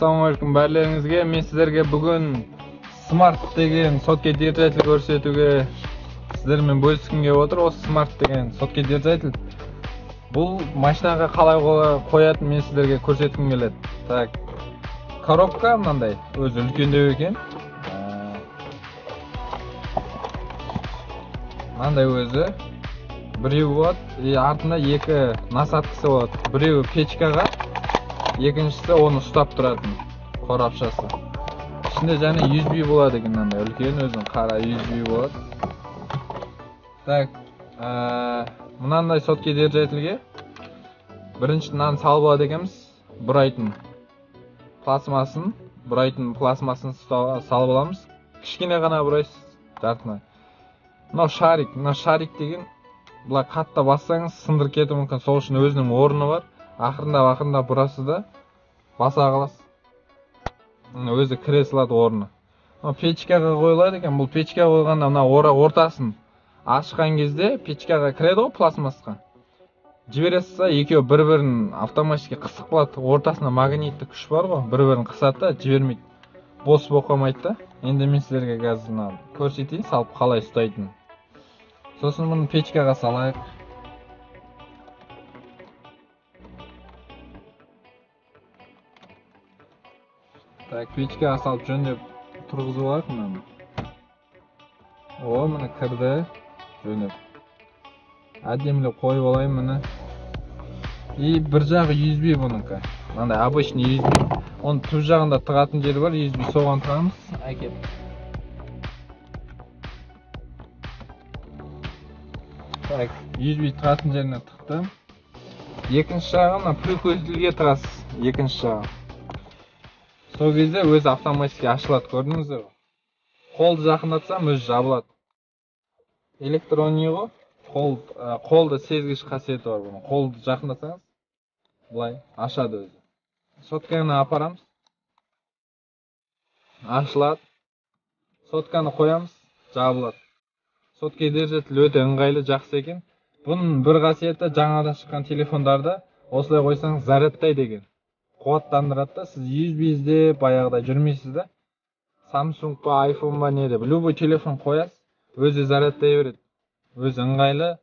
Assalamualaikum барларыңызға. Мен сіздерге бүгін Smart деген сотке держатель көрсетуге сіздермен бөліскім келіп отыр. Осы Smart деген сотке держатель. Бұл машинаға қалай қоятын мен сіздерге көрсеткім келеді. Так, коробка мынандай, өзі үлкендеу екен. Мынандай өзі біреу болады, артында екі насадкасы болады. Біреу печкаға, екіншісі оны ұстап тұратын қорапшасы. Ішінде және USB болады екен, мынандай үлкен өзінің қара USB болады. Так, мынандай сотке держателге бірінші мынаны салып алады екенбіз. Бұрайтын пластмасын салып аламыз. Кішкене ғана бұрайсыз, тартмай. Мынау шарик деген, бұлай қатты бассаңыз сындырып кетуі мүмкін. Сол үшін өзінің орны бар. Ақырындап бұрасыз да баса қаласыз. Өзі кіре салады орны. Печкаға қойылады екен. Бұл печкаға қойғанда мына ортасын ашқан кезде печкаға кіреді ғой, пластмасқа. Жібересіз, екеуі бір-бірін автоматически қысып қалады. Ортасында магнитті күш бар ғой, бір-бірін қысады да жібермейді. Бос болып қалмайды да. Енді мен сіздерге қазір көрсетейін, салып қалай ұстайтын. Сосын мұны печкаға салайық. Так, печкаға салып жөндеп тұрғызып алайық мынаны. О, міне кірді. Жөндеп. Әдемілеп қойып алайын міне. И бір жағы USB бұныңқы. Мынандай обычный USB. Оның түп жағында тығатын жері бар, USB соған тығамыз. Әкеп. Так, USB тығатын жеріне тықтым. Екінші жағына прикөзілге тығасыз. Екінші жағы. Сол кезде өзі автоматически ашылады, көрдіңіздер. Қолды жақындатсам өзі жабылады. Электронный ғой. Қолды сезгіш қасиеті бар бұның. Қолды жақындатсаңыз, бұлай ашады өзі. Сотканы апарамыз. Ашылады. Сотканы қоямыз, жабылады. Сотке держатель өте ыңғайлы, жақсы екен. Бұның бір қасиеті жаңадан шыққан телефондарда осылай қойсаңыз зарядтайды екен. Қуаттандырады да, сіз USB-де баяғыда жүрмейсіз да. Samsung ба, iPhone ба не деп, любой телефон қоясыз, өзі зарядтай береді. Өзі ыңғайлы,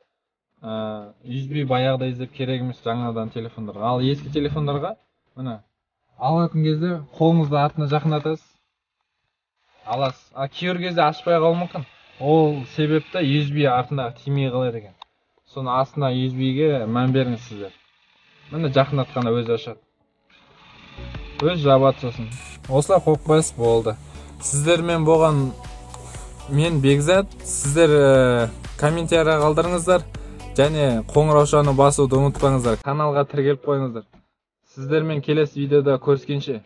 USB баяғыда іздеп керек емес жаңадан телефондарға. Ал ескі телефондарға, мына алатын кезде қолыңызды артына жақындатасыз, аласыз. Кейбір кезде ашпай қалуы мүмкін. Ол себепті USB артына тимей қалады екен. Соны астына USB-ге мән беріңіз сіздер. Міне жақындатқанда өзі ашады. Өз жабады сосын. Осылай қойып қойсыз, болды. Сіздермен болған мен Бекзат. Сіздер комментария қалдырыңыздар. Және қоңыраушаны басуды ұмытпаңыздар. Каналға тіркеліп қойыңыздар. Сіздермен келесі видеода көріскенше.